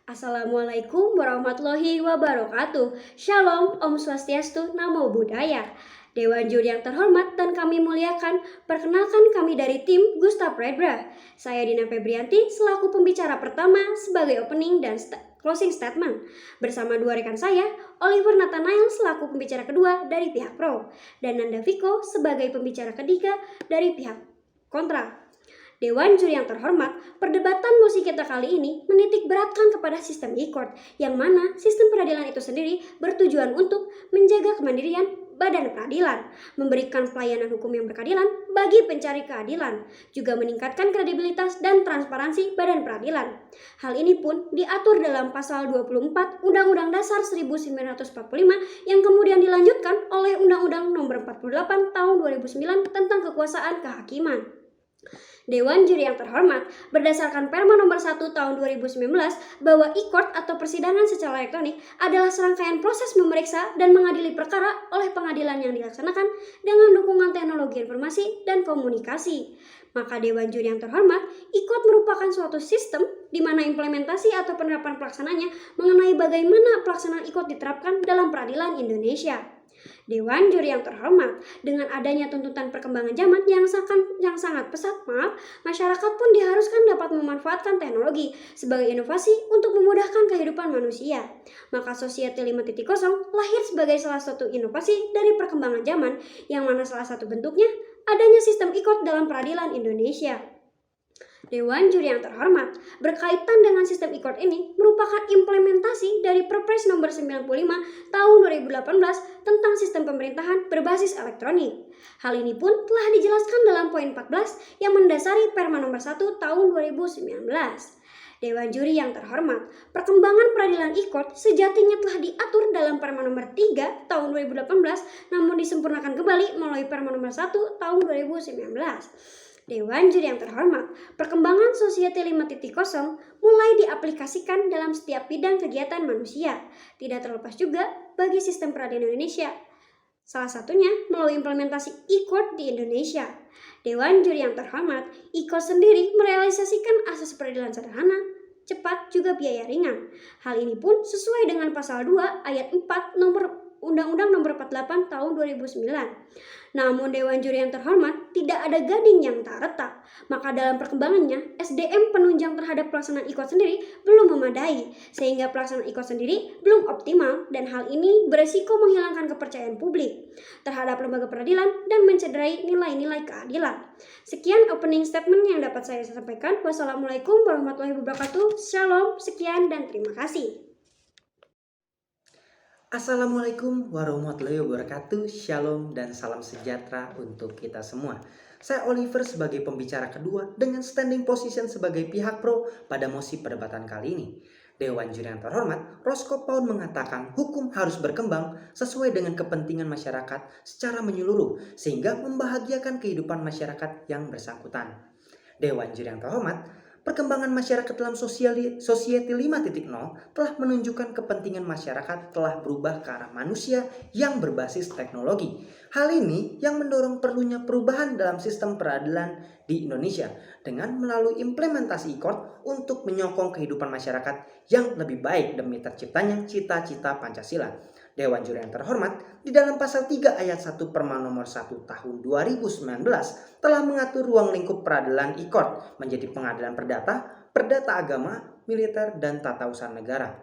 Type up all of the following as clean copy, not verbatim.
Assalamualaikum warahmatullahi wabarakatuh. Shalom, Om Swastiastu, Namo Buddhaya. Dewan juri yang terhormat dan kami muliakan, perkenalkan kami dari tim Gustav Redbra. Saya Dina Febrianti selaku pembicara pertama sebagai opening dan closing statement. Bersama dua rekan saya, Oliver Nathanael selaku pembicara kedua dari pihak pro, dan Nanda Viko sebagai pembicara ketiga dari pihak kontra. Dewan juri yang terhormat, perdebatan mosi kita kali ini menitik beratkan kepada sistem e-court, yang mana sistem peradilan itu sendiri bertujuan untuk menjaga kemandirian badan peradilan, memberikan pelayanan hukum yang berkeadilan bagi pencari keadilan, juga meningkatkan kredibilitas dan transparansi badan peradilan. Hal ini pun diatur dalam pasal 24 Undang-Undang Dasar 1945 yang kemudian dilanjutkan oleh Undang-Undang Nomor 48 Tahun 2009 tentang kekuasaan kehakiman. Dewan juri yang terhormat, berdasarkan Perma nomor 1 tahun 2019 bahwa e-court atau persidangan secara elektronik adalah serangkaian proses memeriksa dan mengadili perkara oleh pengadilan yang dilaksanakan dengan dukungan teknologi informasi dan komunikasi. Maka Dewan juri yang terhormat, e-court merupakan suatu sistem di mana implementasi atau penerapan pelaksananya mengenai bagaimana pelaksanaan e-court diterapkan dalam peradilan Indonesia. Dewan juri yang terhormat, dengan adanya tuntutan perkembangan zaman yang sangat pesat, masyarakat pun diharuskan dapat memanfaatkan teknologi sebagai inovasi untuk memudahkan kehidupan manusia. Maka Society 5.0 lahir sebagai salah satu inovasi dari perkembangan zaman, yang mana salah satu bentuknya adanya sistem e-court dalam peradilan Indonesia. Dewan juri yang terhormat, berkaitan dengan sistem e-court ini merupakan implementasi dari Perpres nomor 95 tahun 2018 tentang sistem pemerintahan berbasis elektronik. Hal ini pun telah dijelaskan dalam poin 14 yang mendasari Perma nomor 1 tahun 2019. Dewan juri yang terhormat, perkembangan peradilan e-court sejatinya telah diatur dalam Perma nomor 3 tahun 2018 namun disempurnakan kembali melalui Perma nomor 1 tahun 2019. Dewan juri yang terhormat, perkembangan Society 5.0 mulai diaplikasikan dalam setiap bidang kegiatan manusia, tidak terlepas juga bagi sistem peradilan Indonesia. Salah satunya melalui implementasi e-court di Indonesia. Dewan juri yang terhormat, e-court sendiri merealisasikan asas peradilan sederhana, cepat, juga biaya ringan. Hal ini pun sesuai dengan pasal 2 ayat 4 Undang-Undang Nomor 48 Tahun 2009. Namun Dewan juri yang terhormat, tidak ada gading yang tak retak. Maka dalam perkembangannya, SDM penunjang terhadap pelaksanaan e-court sendiri belum memadai, sehingga pelaksanaan e-court sendiri belum optimal, dan hal ini beresiko menghilangkan kepercayaan publik terhadap lembaga peradilan dan mencederai nilai-nilai keadilan. Sekian opening statement yang dapat saya sampaikan. Wassalamualaikum warahmatullahi wabarakatuh. Shalom, sekian dan terima kasih. Assalamualaikum warahmatullahi wabarakatuh. Shalom dan salam sejahtera untuk kita semua. Saya Oliver sebagai pembicara kedua dengan standing position sebagai pihak pro pada mosi perdebatan kali ini. Dewan juri yang terhormat, Roscoe Pound mengatakan hukum harus berkembang sesuai dengan kepentingan masyarakat secara menyeluruh sehingga membahagiakan kehidupan masyarakat yang bersangkutan. Dewan juri yang terhormat, perkembangan masyarakat dalam Society 5.0 telah menunjukkan kepentingan masyarakat telah berubah ke arah manusia yang berbasis teknologi. Hal ini yang mendorong perlunya perubahan dalam sistem peradilan di Indonesia dengan melalui implementasi e-court untuk menyokong kehidupan masyarakat yang lebih baik demi terciptanya cita-cita Pancasila. Dewan juri yang terhormat, di dalam pasal 3 ayat 1 Perma nomor 1 tahun 2019 telah mengatur ruang lingkup peradilan e-court menjadi pengadilan perdata, perdata agama, militer, dan tata usaha negara.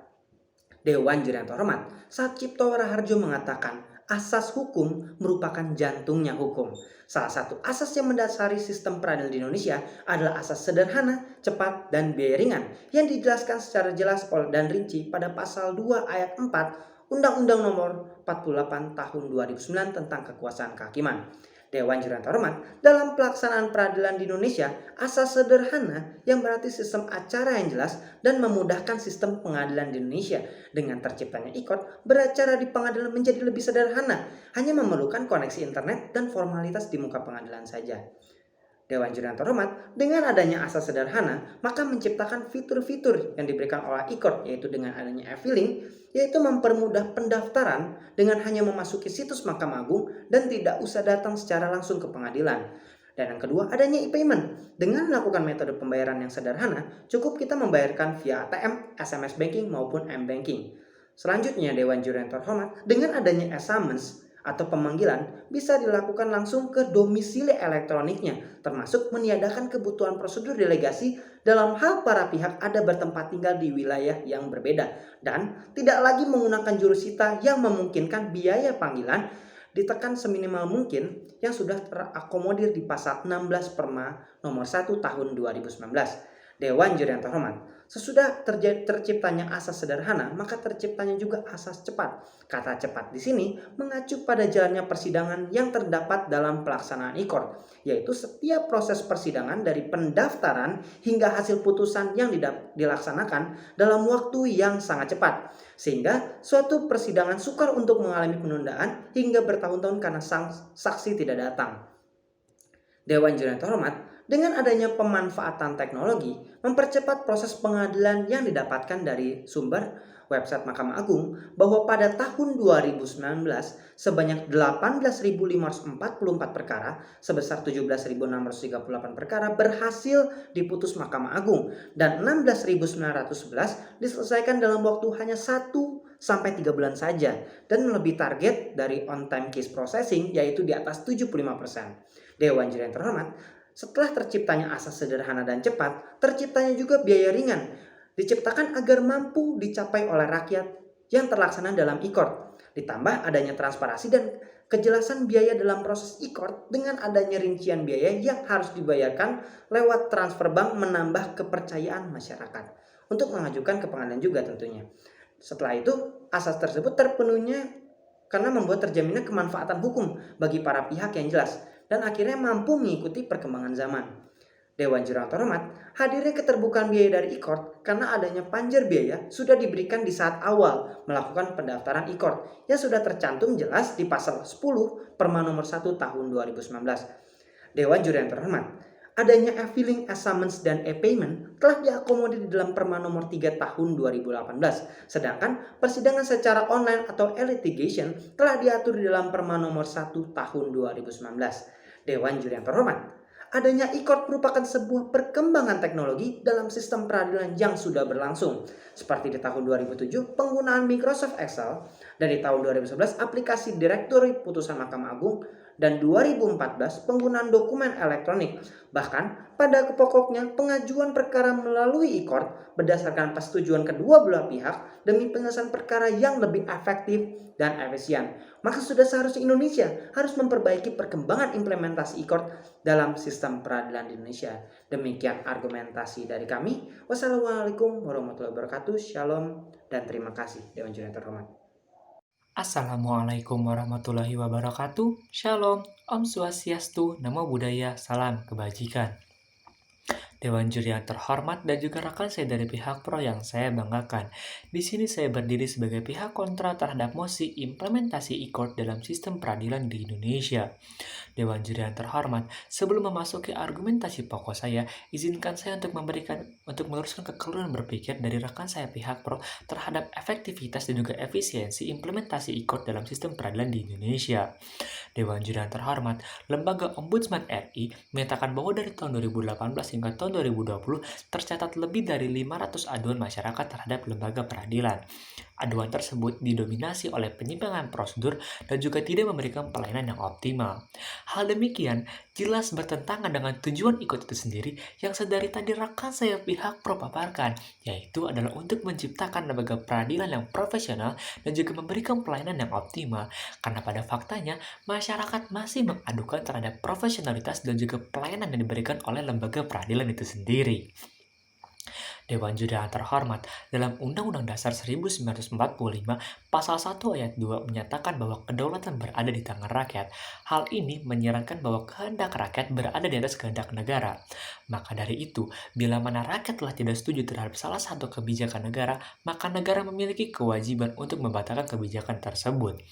Dewan juri yang terhormat, Satcipto Raharjo mengatakan asas hukum merupakan jantungnya hukum. Salah satu asas yang mendasari sistem peradilan di Indonesia adalah asas sederhana, cepat, dan biaya ringan yang dijelaskan secara jelas dan rinci pada pasal 2 ayat 4 Undang-Undang Nomor 48 Tahun 2009 tentang kekuasaan kehakiman. Dewan juri yang terhormat, dalam pelaksanaan peradilan di Indonesia, asas sederhana yang berarti sistem acara yang jelas dan memudahkan sistem pengadilan di Indonesia. Dengan terciptanya e-court, beracara di pengadilan menjadi lebih sederhana, hanya memerlukan koneksi internet dan formalitas di muka pengadilan saja. Dewan juri yang terhormat, dengan adanya asas sederhana, maka menciptakan fitur-fitur yang diberikan oleh e-court, yaitu dengan adanya e-filing, yaitu mempermudah pendaftaran dengan hanya memasuki situs Mahkamah Agung dan tidak usah datang secara langsung ke pengadilan. Dan yang kedua, adanya e-payment. Dengan melakukan metode pembayaran yang sederhana, cukup kita membayarkan via ATM, SMS banking maupun m-banking. Selanjutnya, Dewan Juri yang terhormat, dengan adanya e-summons atau pemanggilan bisa dilakukan langsung ke domisili elektroniknya, termasuk meniadakan kebutuhan prosedur delegasi dalam hal para pihak ada bertempat tinggal di wilayah yang berbeda, dan tidak lagi menggunakan jurusita yang memungkinkan biaya panggilan ditekan seminimal mungkin yang sudah terakomodir di pasal 16 Perma nomor 1 tahun 2019. Dewan Juri yang terhormat, sesudah terciptanya asas sederhana, maka terciptanya juga asas cepat. Kata cepat di sini mengacu pada jalannya persidangan yang terdapat dalam pelaksanaan e-court, yaitu setiap proses persidangan dari pendaftaran hingga hasil putusan yang dilaksanakan dalam waktu yang sangat cepat. Sehingga suatu persidangan sukar untuk mengalami penundaan hingga bertahun-tahun karena saksi tidak datang. Dewan Juri yang terhormat, dengan adanya pemanfaatan teknologi, mempercepat proses pengadilan yang didapatkan dari sumber website Mahkamah Agung bahwa pada tahun 2019 sebanyak 18.544 perkara sebesar 17.638 perkara berhasil diputus Mahkamah Agung dan 16.911 diselesaikan dalam waktu hanya 1 sampai 3 bulan saja dan melebihi target dari on time case processing yaitu di atas 75%. Dewan Juri yang terhormat, setelah terciptanya asas sederhana dan cepat, terciptanya juga biaya ringan, diciptakan agar mampu dicapai oleh rakyat yang terlaksana dalam e-court. Ditambah adanya transparansi dan kejelasan biaya dalam proses e-court dengan adanya rincian biaya yang harus dibayarkan lewat transfer bank menambah kepercayaan masyarakat untuk mengajukan ke pengadilan juga tentunya. Setelah itu, asas tersebut terpenuhnya karena membuat terjaminnya kemanfaatan hukum bagi para pihak yang jelas dan akhirnya mampu mengikuti perkembangan zaman. Dewan Juri yang terhormat, hadirnya keterbukaan biaya dari e-court karena adanya panjer biaya sudah diberikan di saat awal melakukan pendaftaran e-court yang sudah tercantum jelas di pasal 10 Perma nomor 1 tahun 2019. Dewan Juri yang terhormat, adanya e-filing, e-summons, dan e-payment telah diakomodir di dalam Perma nomor 3 tahun 2018. Sedangkan persidangan secara online atau e-litigation telah diatur di dalam Perma nomor 1 tahun 2019. Dewan Juri yang terhormat, adanya e-court merupakan sebuah perkembangan teknologi dalam sistem peradilan yang sudah berlangsung. Seperti di tahun 2007 penggunaan Microsoft Excel dan di tahun 2011 aplikasi Direktori Putusan Mahkamah Agung dan 2014 penggunaan dokumen elektronik. Bahkan pada pokoknya pengajuan perkara melalui e-court berdasarkan persetujuan kedua belah pihak demi penyelesaian perkara yang lebih efektif dan efisien. Maka sudah seharusnya Indonesia harus memperbaiki perkembangan implementasi e-court dalam sistem peradilan di Indonesia. Demikian argumentasi dari kami. Wassalamualaikum warahmatullahi wabarakatuh. Shalom dan terima kasih. Dewan Juri yang terhormat. Assalamualaikum warahmatullahi wabarakatuh. Shalom, Om Swastiastu, Namo Buddhaya, Salam Kebajikan. Dewan Juri yang terhormat dan juga rekan saya dari pihak pro yang saya banggakan. Di sini saya berdiri sebagai pihak kontra terhadap mosi implementasi e-court dalam sistem peradilan di Indonesia. Dewan Juri yang terhormat, sebelum memasuki argumentasi pokok saya, izinkan saya untuk meluruskan kekeliruan berpikir dari rekan saya pihak pro terhadap efektivitas dan juga efisiensi implementasi e-court dalam sistem peradilan di Indonesia. Dewan Juri yang terhormat, Lembaga Ombudsman RI menyatakan bahwa dari tahun 2018 hingga tahun 2020 tercatat lebih dari 500 aduan masyarakat terhadap lembaga peradilan. Aduan tersebut didominasi oleh penyimpangan prosedur dan juga tidak memberikan pelayanan yang optimal. Hal demikian jelas bertentangan dengan tujuan e-court itu sendiri yang sedari tadi rekan saya pihak pro paparkan, yaitu adalah untuk menciptakan lembaga peradilan yang profesional dan juga memberikan pelayanan yang optimal, karena pada faktanya masyarakat masih mengadukan terhadap profesionalitas dan juga pelayanan yang diberikan oleh lembaga peradilan itu sendiri. Dewan Juri yang terhormat, dalam Undang-Undang Dasar 1945, Pasal 1 Ayat 2 menyatakan bahwa kedaulatan berada di tangan rakyat. Hal ini menyarankan bahwa kehendak rakyat berada di atas kehendak negara. Maka dari itu, bila mana rakyat telah tidak setuju terhadap salah satu kebijakan negara, maka negara memiliki kewajiban untuk membatalkan kebijakan tersebut.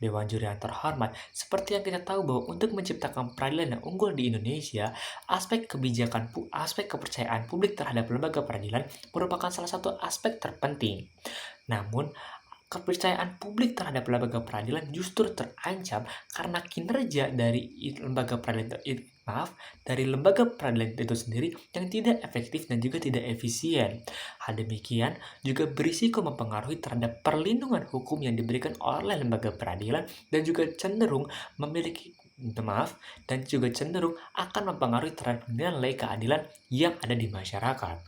Dewan Juri yang terhormat, seperti yang kita tahu bahwa untuk menciptakan peradilan yang unggul di Indonesia, aspek kepercayaan publik terhadap lembaga peradilan merupakan salah satu aspek terpenting. Namun, kepercayaan publik terhadap lembaga peradilan justru terancam karena kinerja dari lembaga peradilan itu sendiri yang tidak efektif dan juga tidak efisien. Hal demikian juga berisiko mempengaruhi terhadap perlindungan hukum yang diberikan oleh lembaga peradilan dan juga cenderung akan mempengaruhi terhadap nilai keadilan yang ada di masyarakat.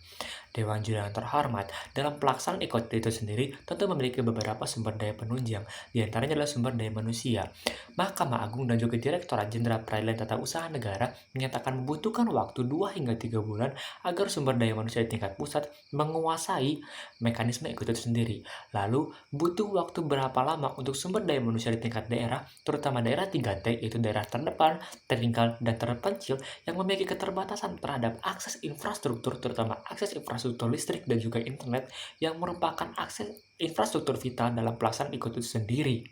Dewan Juri yang terhormat, dalam pelaksanaan ICOT itu sendiri tentu memiliki beberapa sumber daya penunjang, diantaranya adalah sumber daya manusia. Mahkamah Agung dan juga Direktorat Jenderal Peradilan Tata Usaha Negara menyatakan membutuhkan waktu 2 hingga 3 bulan agar sumber daya manusia di tingkat pusat menguasai mekanisme ICOT itu sendiri. Lalu, butuh waktu berapa lama untuk sumber daya manusia di tingkat daerah, terutama daerah 3T, yaitu daerah terdepan, tertinggal, dan terpencil yang memiliki keterbatasan terhadap akses infrastruktur, terutama akses infrastruktur listrik dan juga internet yang merupakan akses infrastruktur vital dalam pelaksanaan ICOT itu sendiri.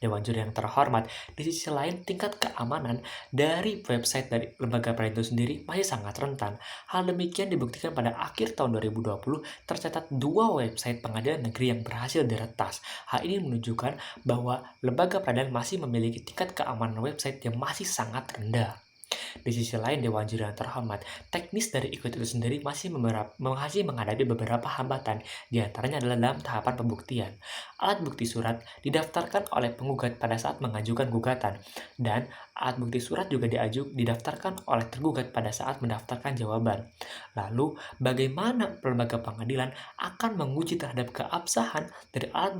Dewan Juri yang terhormat, di sisi lain tingkat keamanan dari website dari lembaga peradilan itu sendiri masih sangat rentan. Hal demikian dibuktikan pada akhir tahun 2020 tercatat 2 website pengadilan negeri yang berhasil diretas. Hal ini menunjukkan bahwa lembaga peradilan masih memiliki tingkat keamanan website yang masih sangat rendah. Di sisi lain, Dewan Juri yang terhormat, teknis dari ICOT itu sendiri masih menghadapi beberapa hambatan, di antaranya adalah dalam tahapan pembuktian. Alat bukti surat didaftarkan oleh penggugat pada saat mengajukan gugatan, dan alat bukti surat juga didaftarkan oleh tergugat pada saat mendaftarkan jawaban. Lalu, bagaimana lembaga pengadilan akan menguji terhadap keabsahan dari alat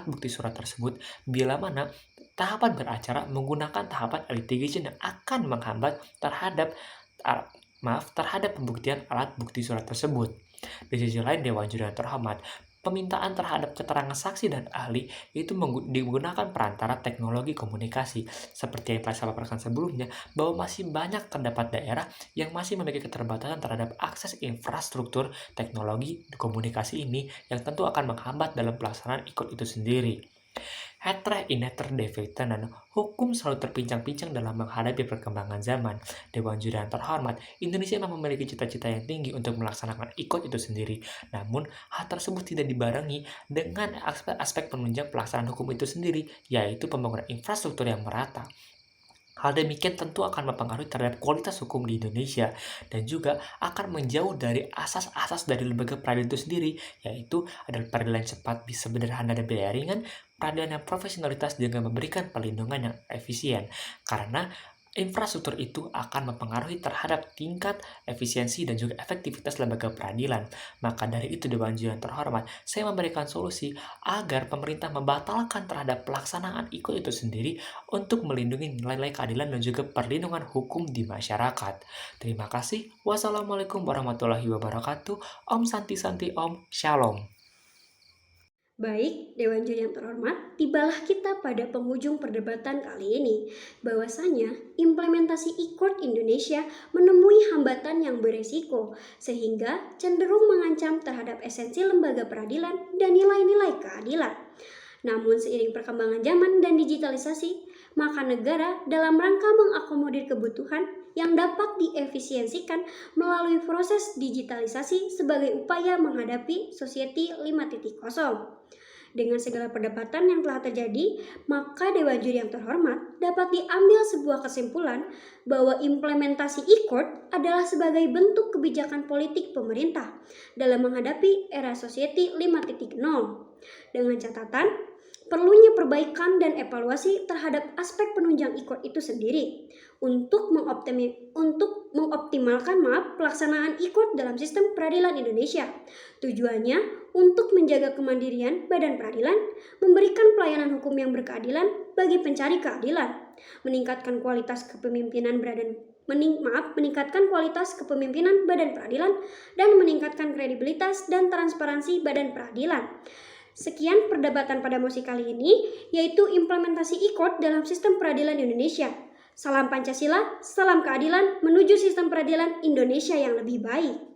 bukti surat tersebut bila mana tahapan beracara menggunakan tahapan litigation yang akan menghambat terhadap pembuktian alat bukti surat tersebut. Di sisi lain, Dewan Juri yang terhormat, pemintaan terhadap keterangan saksi dan ahli itu digunakan perantara teknologi komunikasi. Seperti yang telah saya paparkan sebelumnya, bahwa masih banyak terdapat daerah yang masih memiliki keterbatasan terhadap akses infrastruktur teknologi komunikasi ini yang tentu akan menghambat dalam pelaksanaan ICOT itu sendiri. Hetra ineter defecta dan hukum selalu terpincang-pincang dalam menghadapi perkembangan zaman. Dewan Juri yang terhormat, Indonesia memang memiliki cita-cita yang tinggi untuk melaksanakan ICOT itu sendiri. Namun, hal tersebut tidak dibarengi dengan aspek penunjang pelaksanaan hukum itu sendiri, yaitu pembangunan infrastruktur yang merata. Hal demikian tentu akan mempengaruhi terhadap kualitas hukum di Indonesia dan juga akan menjauh dari asas-asas dari lembaga peradilan itu sendiri, yaitu adalah peradilan cepat, bisa sederhana dan biaya ringan, peradilan yang profesionalitas juga memberikan perlindungan yang efisien, karena infrastruktur itu akan mempengaruhi terhadap tingkat efisiensi dan juga efektivitas lembaga peradilan. Maka dari itu, Dewan Juri yang terhormat, saya memberikan solusi agar pemerintah membatalkan terhadap pelaksanaan ICOT itu sendiri untuk melindungi nilai-nilai keadilan dan juga perlindungan hukum di masyarakat. Terima kasih. Wassalamualaikum warahmatullahi wabarakatuh. Om Santi Santi Om. Shalom. Baik, Dewan Juri yang terhormat, tibalah kita pada penghujung perdebatan kali ini. Bahwasanya implementasi ICOT Indonesia menemui hambatan yang beresiko, sehingga cenderung mengancam terhadap esensi lembaga peradilan dan nilai-nilai keadilan. Namun seiring perkembangan zaman dan digitalisasi, maka negara dalam rangka mengakomodir kebutuhan yang dapat diefisiensikan melalui proses digitalisasi sebagai upaya menghadapi Society 5.0. Dengan segala perdebatan yang telah terjadi, maka Dewan Juri yang terhormat dapat diambil sebuah kesimpulan bahwa implementasi ICOT adalah sebagai bentuk kebijakan politik pemerintah dalam menghadapi era Society 5.0. Dengan catatan, perlunya perbaikan dan evaluasi terhadap aspek penunjang ICOT itu sendiri untuk mengoptimalkan pelaksanaan ICOT dalam sistem peradilan Indonesia. Tujuannya untuk menjaga kemandirian badan peradilan, memberikan pelayanan hukum yang berkeadilan bagi pencari keadilan, meningkatkan kualitas kepemimpinan badan peradilan, dan meningkatkan kredibilitas dan transparansi badan peradilan. Sekian perdebatan pada mosi kali ini, yaitu implementasi ICOT dalam sistem peradilan Indonesia. Salam Pancasila, salam keadilan menuju sistem peradilan Indonesia yang lebih baik.